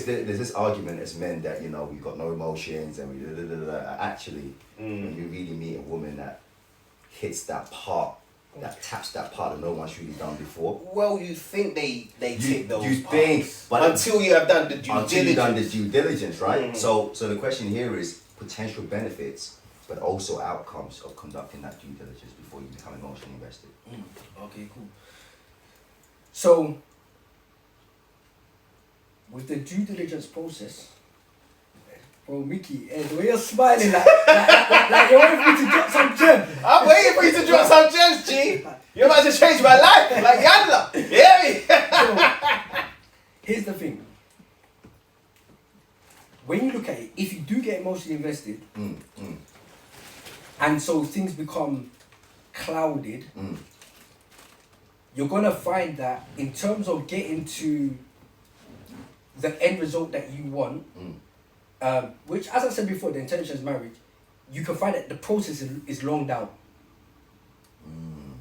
there's this argument as men that, you know, we've got no emotions and we actually, when you really meet a woman that hits that part, that taps that part that no one's really done before. Well, you think they tick those parts. Think, but until you have done the due diligence. Right? So the question here is potential benefits, but also outcomes of conducting that due diligence before you become emotionally invested. Okay, cool. So, with the due diligence process, bro, Miki, the way you're smiling, like you're waiting for me to drop some gems. I'm waiting for you to drop some gems, G. You're about to change my life, like Yalla. You hear me? So, here's the thing. When you look at it, if you do get emotionally invested, and so things become clouded, you're gonna find that in terms of getting to the end result that you want, which, as I said before, the intention is marriage, you can find that the process is long down.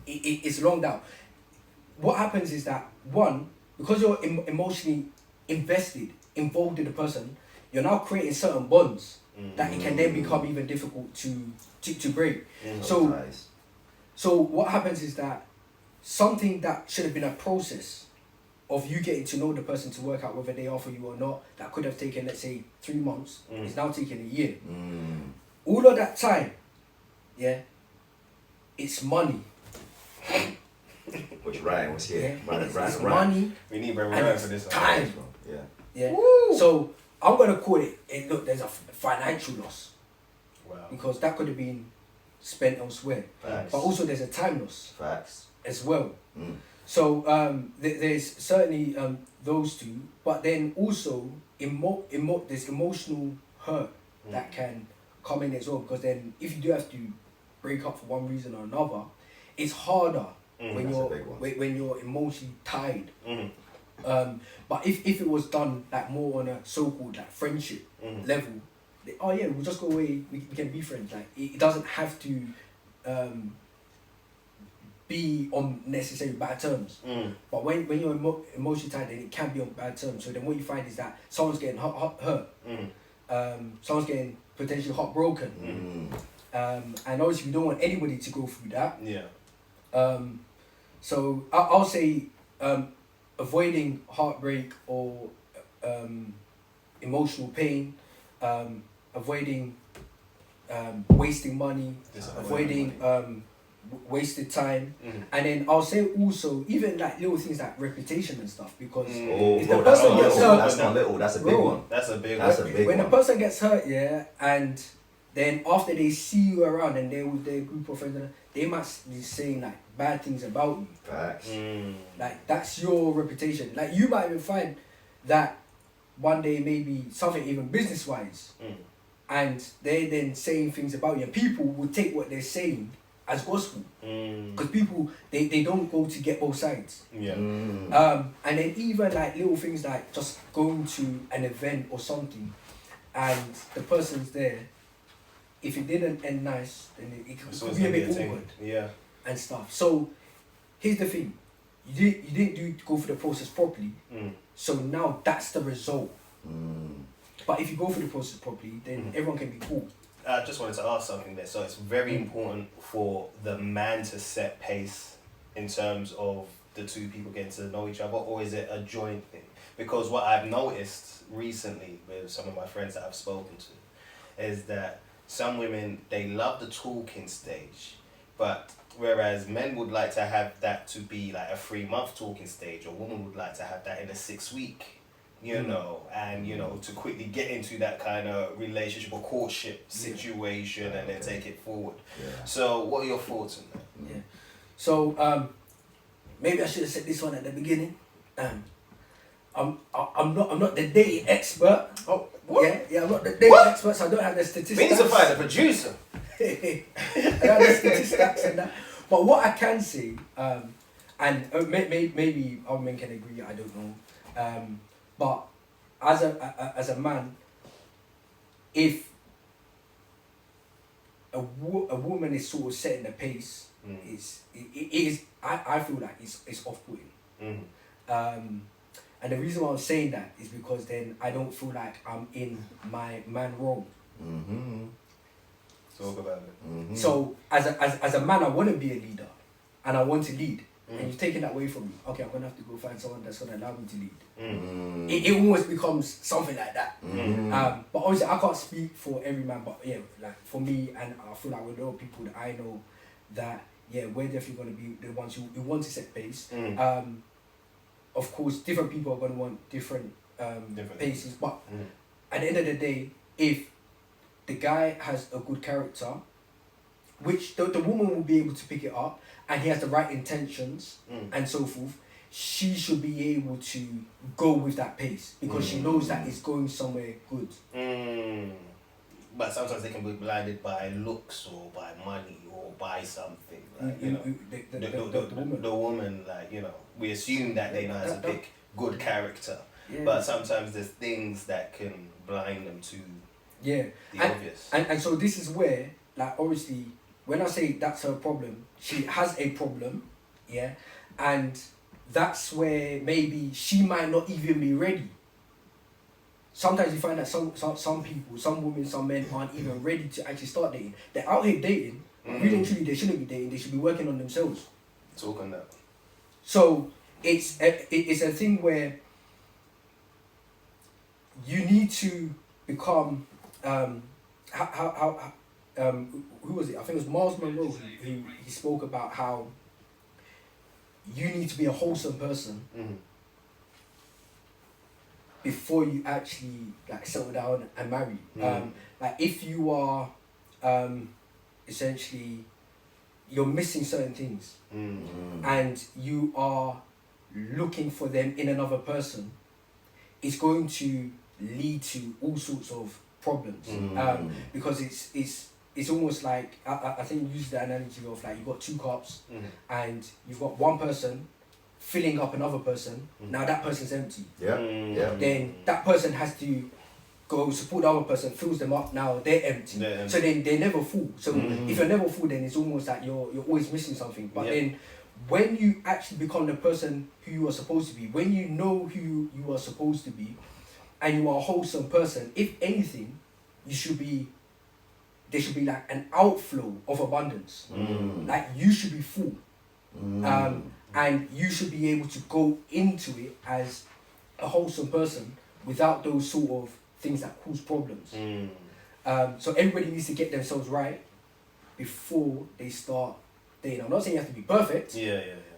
It's long down. What happens is that, one, because you're emotionally invested, involved in the person, you're now creating certain bonds that it can then become even difficult to break. So what happens is that something that should have been a process of you getting to know the person to work out whether they are for you or not, that could have taken, let's say, 3 months, is now taking a year. All of that time, yeah, it's money. Which Ryan was here. Yeah, it's money. We need Ryan and for this. Time. Yeah. Woo. So I'm gonna call it. Look, there's a financial loss. Wow. Because that could have been spent elsewhere. Facts. But also there's a time loss. Facts. As well. So there's certainly those two, but then also there's emotional hurt that can come in as well, because then if you do have to break up for one reason or another, it's harder when you're emotionally tied. But if it was done like more on a so-called like friendship level, oh yeah, we'll just go away, we can be friends. Like it doesn't have to be on necessarily bad terms. But when you're emotionally tied, then it can be on bad terms. So then what you find is that someone's getting hurt, someone's getting potentially heartbroken, and obviously we don't want anybody to go through that. So I'll say avoiding heartbreak or emotional pain, avoiding wasting money, avoiding wasted time, and then I'll say also even like little things like reputation and stuff, because if the person gets hurt, that's not little, that's a big one. That's a big one. When a person gets hurt, yeah, and then after they see you around and they're with their group of friends, they might be saying like bad things about you. Facts. Like that's your reputation. Like you might even find that one day maybe something even business wise, and they're then saying things about you, and people will take what they're saying as gospel, because people they don't go to get both sides. And then even like little things like just going to an event or something, and the person's there. If it didn't end nice, then it could be a bit awkward. And stuff. So here's the thing: you didn't go through the process properly. So now that's the result. But if you go through the process properly, then everyone can be cool. I just wanted to ask something there. So it's very important for the man to set pace in terms of the two people getting to know each other, or is it a joint thing? Because what I've noticed recently with some of my friends that I've spoken to is that some women, they love the talking stage, but whereas men would like to have that to be like a 3-month talking stage, a woman would like to have that in a 6-week. You know, and to quickly get into that kind of relationship or courtship situation and then take it forward. So what are your thoughts on that? So maybe I should have said this one at the beginning. I'm not the dating expert. Oh, what? Yeah, I'm not the dating expert, so I don't have the statistics. We need to find a producer. I don't have the statistics and that. But what I can say, and maybe other men can agree, I don't know. But as a man, if a woman is sort of setting the pace, it is I feel like it's off-putting. And the reason why I'm saying that is because then I don't feel like I'm in my man role. Mm-hmm. Talk about it. Mm-hmm. So as a man, I want to be a leader, and I want to lead. And you've taken that away from me. Okay, I'm gonna have to go find someone that's gonna allow me to lead. Mm-hmm. It almost becomes something like that. Mm-hmm. But obviously, I can't speak for every man. But yeah, like for me, and I feel like with a lot of people that I know, that yeah, we're definitely gonna be the ones who want to set pace. Of course, different people are gonna want different paces. But at the end of the day, if the guy has a good character, which the woman will be able to pick it up, and he has the right intentions and so forth, she should be able to go with that pace because she knows that it's going somewhere good. But sometimes they can be blinded by looks or by money or by something. Like, you know, the woman, like, you know, we assume that they know how to pick good character, but sometimes there's things that can blind them to the obvious. And so this is where, like, obviously, when I say that's her problem, she has a problem, yeah, and that's where maybe she might not even be ready. Sometimes you find that some people, some women, some men aren't even ready to actually start dating. They're out here dating, but really and truly they shouldn't be dating. They should be working on themselves. Talk on that. So it's a thing where you need to become who was it? I think it was Miles Monroe who he spoke about how you need to be a wholesome person before you actually like settle down and marry. Like if you are essentially you're missing certain things and you are looking for them in another person, it's going to lead to all sorts of problems because it's almost like I think you use the analogy of like you've got two cups and you've got one person filling up another person. Now that person's empty. Then that person has to go support the other person, fills them up. Now they're empty. So then they never full. So if you're never full, then it's almost like you're always missing something. But then when you actually become the person who you are supposed to be, when you know who you are supposed to be, and you are a wholesome person, if anything, there should be like an outflow of abundance. Like you should be full. And you should be able to go into it as a wholesome person without those sort of things that cause problems. So everybody needs to get themselves right before they start dating. I'm not saying you have to be perfect,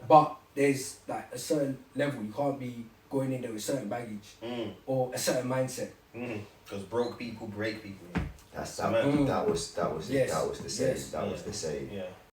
but there's like a certain level. You can't be going in there with certain baggage or a certain mindset. Because broke people break people. That was the saying. That was the saying.